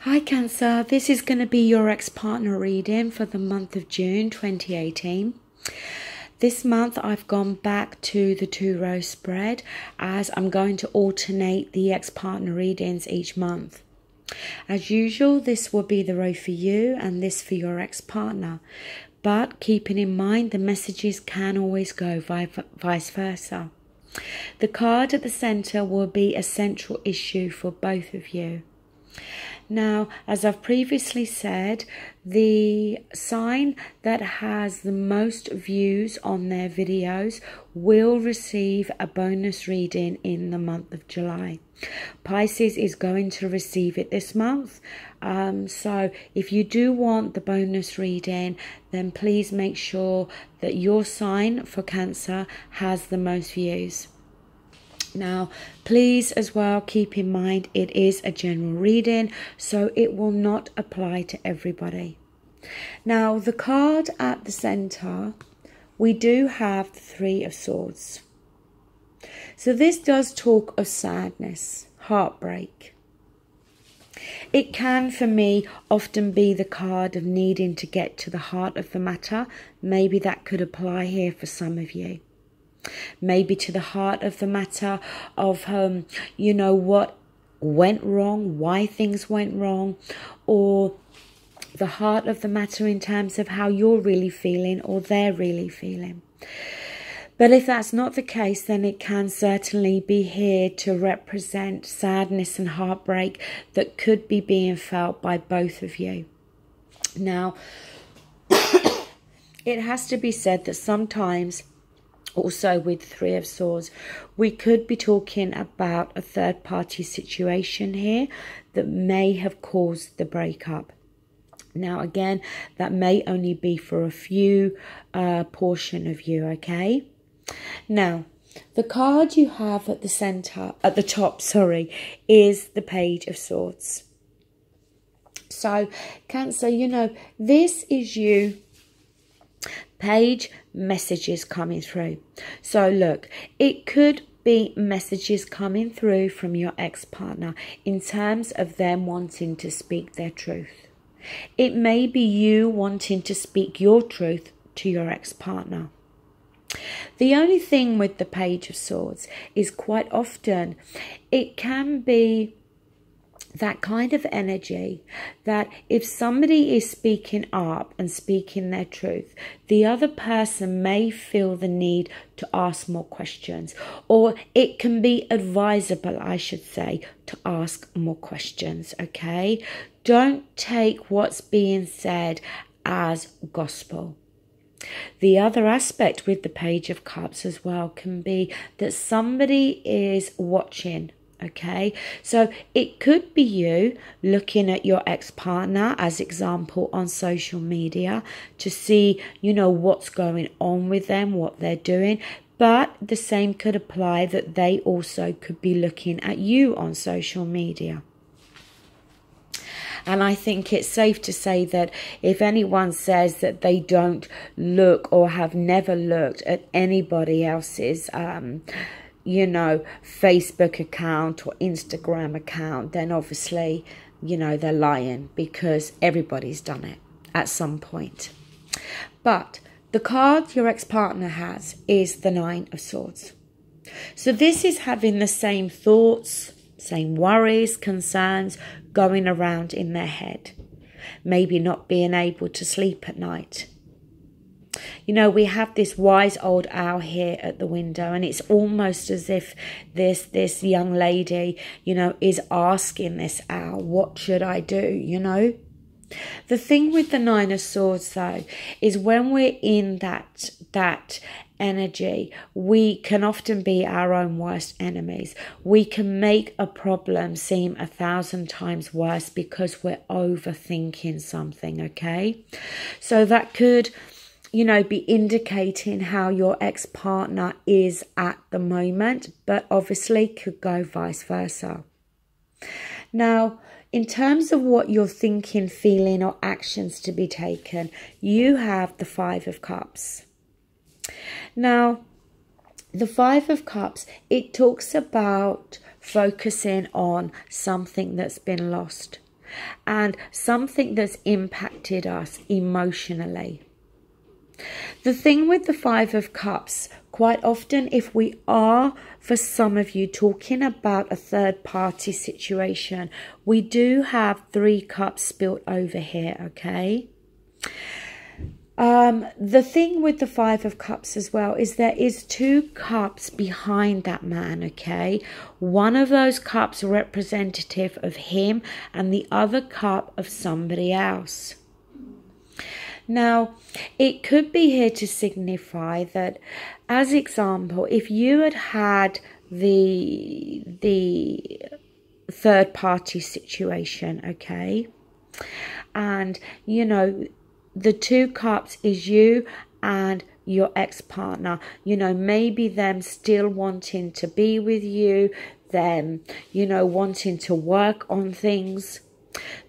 Hi Cancer, this is going to be your ex-partner reading for the month of June 2018. This month I've gone back to the 2-row spread as I'm going to alternate the ex-partner readings each month. As usual, this will be the row for you and this for your ex-partner. But keeping in mind the messages can always go vice versa. The card at the centre will be a central issue for both of you. Now, as I've previously said, the sign that has the most views on their videos will receive a bonus reading in the month of July. Pisces is going to receive it this month. So if you do want the bonus reading, then please make sure that your sign for Cancer has the most views. Now, please as well keep in mind it is a general reading, so it will not apply to everybody. Now, the card at the centre, we do have the 3 of Swords. So this does talk of sadness, heartbreak. It can, for me, often be the card of needing to get to the heart of the matter. Maybe that could apply here for some of you. Maybe to the heart of the matter of, you know, what went wrong, why things went wrong, or the heart of the matter in terms of how you're really feeling or they're really feeling. But if that's not the case, then it can certainly be here to represent sadness and heartbreak that could be being felt by both of you. Now, it has to be said that sometimes, also with 3 of Swords, we could be talking about a third-party situation here that may have caused the breakup. Now, again, that may only be for a few portion of you, okay? Now, the card you have at the center, at the top, is the Page of Swords. So, Cancer, you know, this is you. Page, messages coming through. So look, it could be messages coming through from your ex-partner in terms of them wanting to speak their truth. It may be you wanting to speak your truth to your ex-partner. The only thing with the Page of Swords is quite often it can be that kind of energy that if somebody is speaking up and speaking their truth, the other person may feel the need to ask more questions, or it can be advisable, I should say, to ask more questions, okay? Don't take what's being said as gospel. The other aspect with the Page of Cups as well can be that somebody is watching. Okay, so it could be you looking at your ex-partner as example on social media to see, you know, what's going on with them, what they're doing. But the same could apply that they also could be looking at you on social media. And I think it's safe to say that if anyone says that they don't look or have never looked at anybody else's you know, Facebook account or Instagram account, then obviously, you know, they're lying, because everybody's done it at some point. But the card your ex-partner has is the 9 of Swords. So this is having the same thoughts, same worries, concerns going around in their head. Maybe not being able to sleep at night. You know, we have this wise old owl here at the window, and it's almost as if this young lady, you know, is asking this owl, what should I do, you know? The thing with the 9 of Swords, though, is when we're in that energy, we can often be our own worst enemies. We can make a problem seem 1,000 times worse because we're overthinking something, okay? So that could, you know, be indicating how your ex-partner is at the moment, but obviously could go vice versa. Now, in terms of what you're thinking, feeling, or actions to be taken, you have the 5 of Cups. Now, the 5 of Cups, it talks about focusing on something that's been lost. and something that's impacted us emotionally. The thing with the Five of Cups, quite often if we are, for some of you, talking about a third party situation, we do have 3 cups spilt over here, okay? The thing with the Five of Cups as well is there is 2 cups behind that man, okay? One of those cups representative of him and the other cup of somebody else. Now, it could be here to signify that, as example, if you had the third party situation, okay, and you know, the 2 cups is you and your ex-partner, you know, maybe them still wanting to be with you, them, you know, wanting to work on things.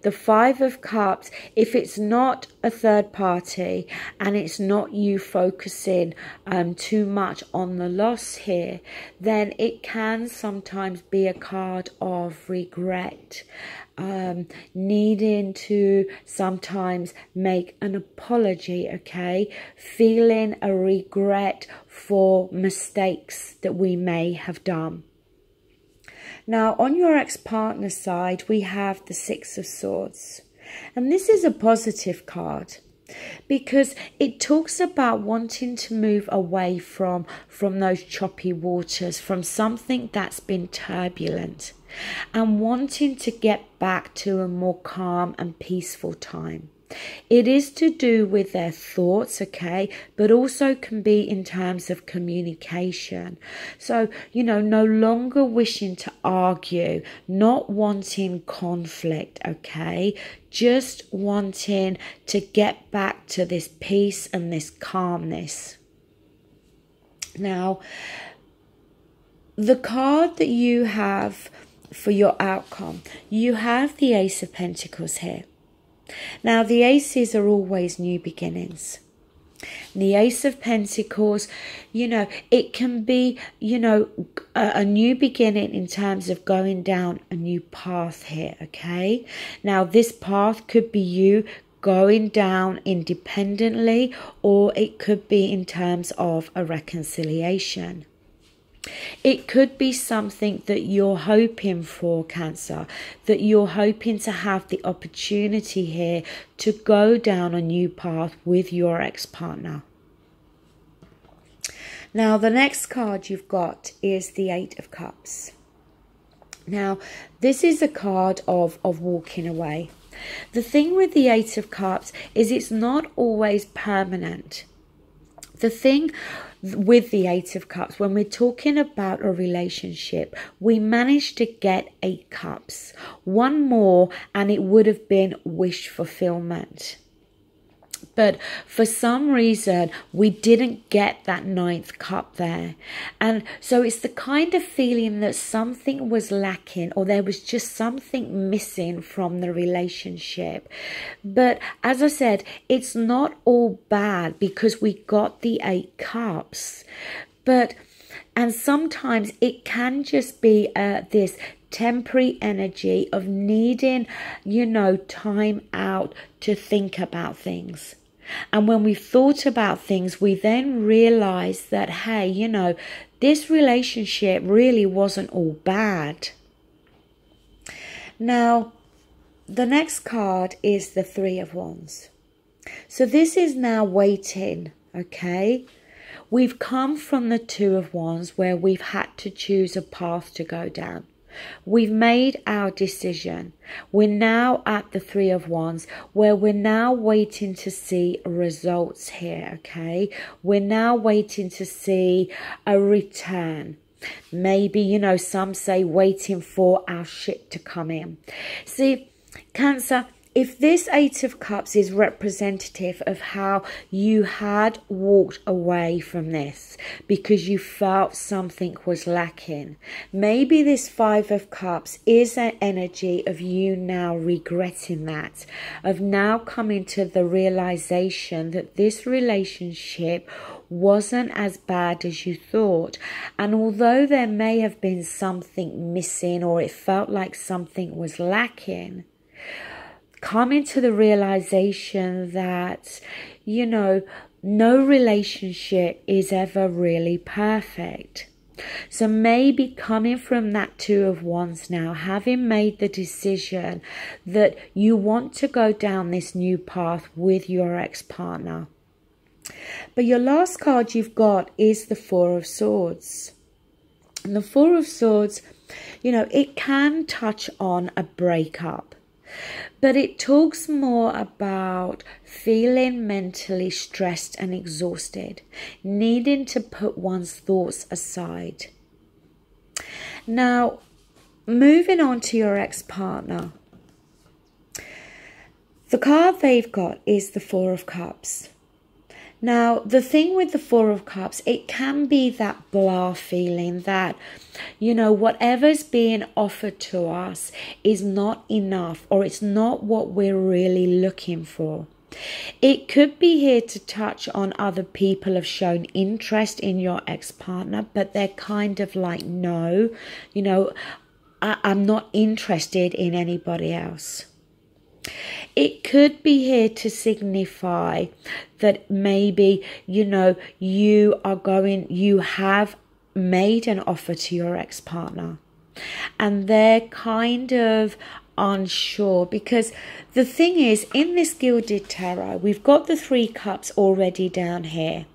The Five of Cups, if it's not a third party and it's not you focusing too much on the loss here, then it can sometimes be a card of regret, needing to sometimes make an apology, okay, feeling a regret for mistakes that we may have done. Now, on your ex-partner side, we have the Six of Swords. And this is a positive card because it talks about wanting to move away from those choppy waters, from something that's been turbulent, and wanting to get back to a more calm and peaceful time. It is to do with their thoughts, okay, but also can be in terms of communication. So, you know, no longer wishing to argue, not wanting conflict, okay, just wanting to get back to this peace and this calmness. Now, the card that you have for your outcome, you have the Ace of Pentacles here. Now, the aces are always new beginnings. The Ace of Pentacles, you know, it can be, you know, a new beginning in terms of going down a new path here, okay? Now, this path could be you going down independently, or it could be in terms of a reconciliation. It could be something that you're hoping for, Cancer, that you're hoping to have the opportunity here to go down a new path with your ex-partner. Now, the next card you've got is the Eight of Cups. Now, this is a card of walking away. The thing with the Eight of Cups is it's not always permanent. The thing with the Eight of Cups, when we're talking about a relationship, we managed to get 8 cups. One more and it would have been wish fulfillment. But for some reason, we didn't get that 9th cup there. And so it's the kind of feeling that something was lacking, or there was just something missing from the relationship. But as I said, it's not all bad because we got the 8 cups. And sometimes it can just be this temporary energy of needing, you know, time out to think about things. And when we thought about things, we then realized that, hey, you know, this relationship really wasn't all bad. Now, the next card is the Three of Wands. So this is now waiting, okay? We've come from the Two of Wands where we've had to choose a path to go down. We've made our decision. We're now at the Three of Wands where we're now waiting to see results here, okay? We're now waiting to see a return. Maybe, you know, some say waiting for our ship to come in. See, Cancer, if this Eight of Cups is representative of how you had walked away from this because you felt something was lacking, maybe this Five of Cups is an energy of you now regretting that, of now coming to the realization that this relationship wasn't as bad as you thought. And although there may have been something missing or it felt like something was lacking, coming to the realization that, you know, no relationship is ever really perfect. So maybe coming from that Two of Wands now, having made the decision that you want to go down this new path with your ex-partner. But your last card you've got is the Four of Swords. And the Four of Swords, you know, it can touch on a breakup. But it talks more about feeling mentally stressed and exhausted, needing to put one's thoughts aside. Now, moving on to your ex-partner. The card they've got is the Four of Cups. Now, the thing with the Four of Cups, it can be that blah feeling that, you know, whatever's being offered to us is not enough, or it's not what we're really looking for. It could be here to touch on other people have shown interest in your ex-partner, but they're kind of like, no, you know, I'm not interested in anybody else. It could be here to signify that maybe, you know, you have made an offer to your ex-partner and they're kind of unsure, because the thing is, in this Gilded Tarot, we've got the Three Cups already down here.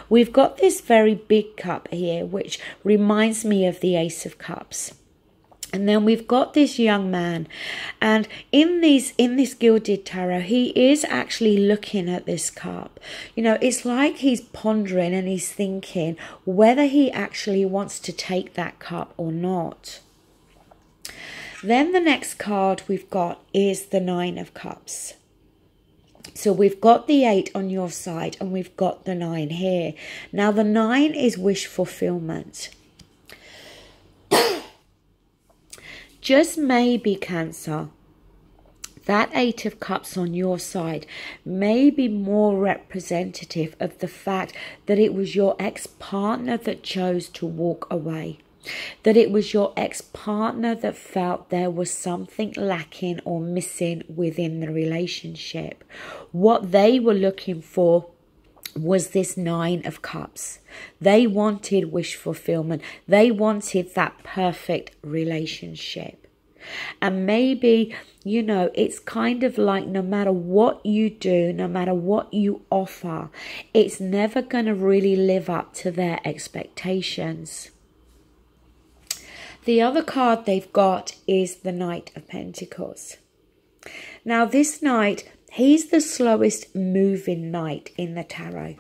We've got this very big cup here, which reminds me of the Ace of Cups. And then we've got this young man, and in this Gilded Tarot, he is actually looking at this cup. You know, it's like he's pondering and he's thinking whether he actually wants to take that cup or not. Then the next card we've got is the Nine of Cups. So we've got the 8 on your side and we've got the 9 here. Now the 9 is wish fulfillment. Just maybe, Cancer, that 8 of Cups on your side may be more representative of the fact that it was your ex-partner that chose to walk away. That it was your ex-partner that felt there was something lacking or missing within the relationship. What they were looking for was this 9 of Cups. They wanted wish fulfillment. They wanted that perfect relationship. And maybe, you know, it's kind of like no matter what you do, no matter what you offer, it's never going to really live up to their expectations. The other card they've got is the Knight of Pentacles. Now this knight, he's the slowest moving knight in the tarot.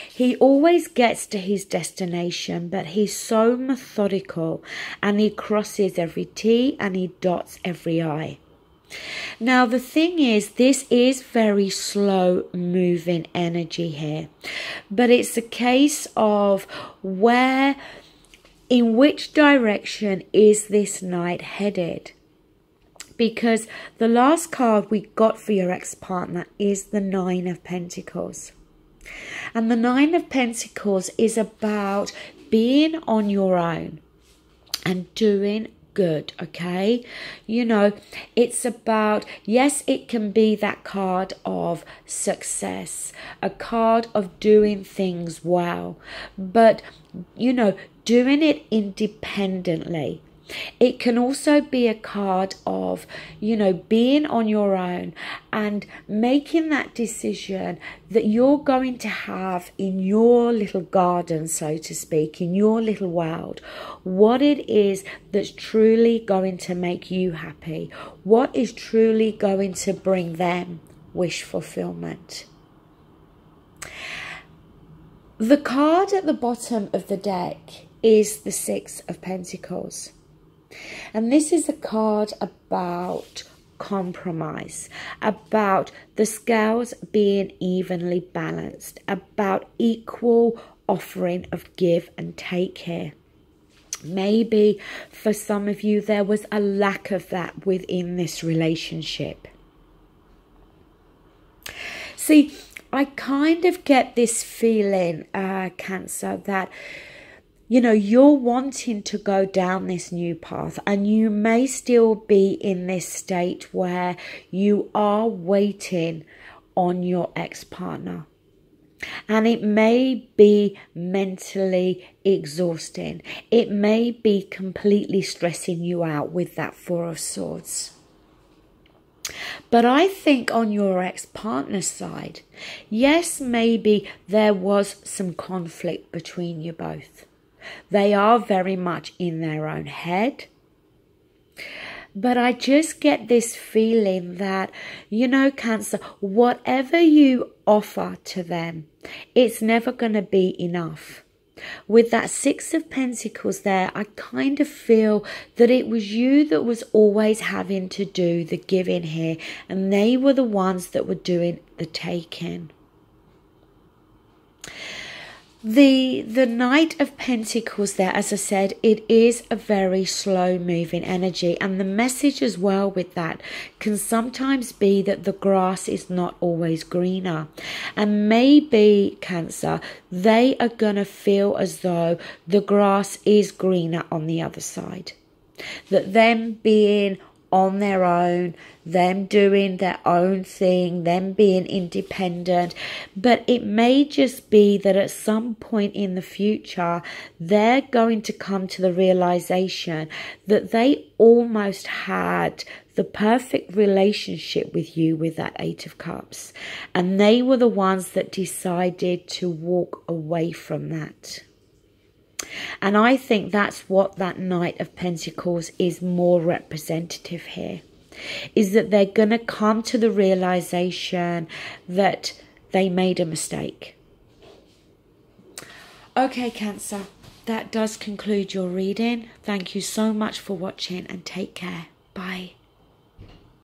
He always gets to his destination, but he's so methodical and he crosses every T and he dots every I. Now the thing is, this is very slow moving energy here, but it's a case of in which direction is this knight headed? Because the last card we got for your ex-partner is the 9 of Pentacles. And the 9 of Pentacles is about being on your own and doing good, okay? You know, it's about, yes, it can be that card of success, a card of doing things well, but, you know, doing it independently. It can also be a card of, you know, being on your own and making that decision that you're going to have in your little garden, so to speak, in your little world, what it is that's truly going to make you happy, what is truly going to bring them wish fulfillment. The card at the bottom of the deck is the 6 of Pentacles. And this is a card about compromise, about the scales being evenly balanced, about equal offering of give and take here. Maybe for some of you there was a lack of that within this relationship. See, I kind of get this feeling, Cancer, that you know, you're wanting to go down this new path, and you may still be in this state where you are waiting on your ex-partner. And it may be mentally exhausting. It may be completely stressing you out with that Four of Swords. But I think on your ex-partner's side, yes, maybe there was some conflict between you both. They are very much in their own head. But I just get this feeling that, you know, Cancer, whatever you offer to them, it's never going to be enough. With that Six of Pentacles there, I kind of feel that it was you that was always having to do the giving here, and they were the ones that were doing the taking. The Knight of Pentacles there, as I said, it is a very slow moving energy, and the message as well with that can sometimes be that the grass is not always greener, and maybe, Cancer, they are going to feel as though the grass is greener on the other side, that them being on their own, them doing their own thing, them being independent. But it may just be that at some point in the future, they're going to come to the realization that they almost had the perfect relationship with you with that Eight of Cups. And they were the ones that decided to walk away from that. And I think that's what that Knight of Pentacles is more representative here, is that they're going to come to the realization that they made a mistake. Okay, Cancer, that does conclude your reading. Thank you so much for watching, and take care. Bye.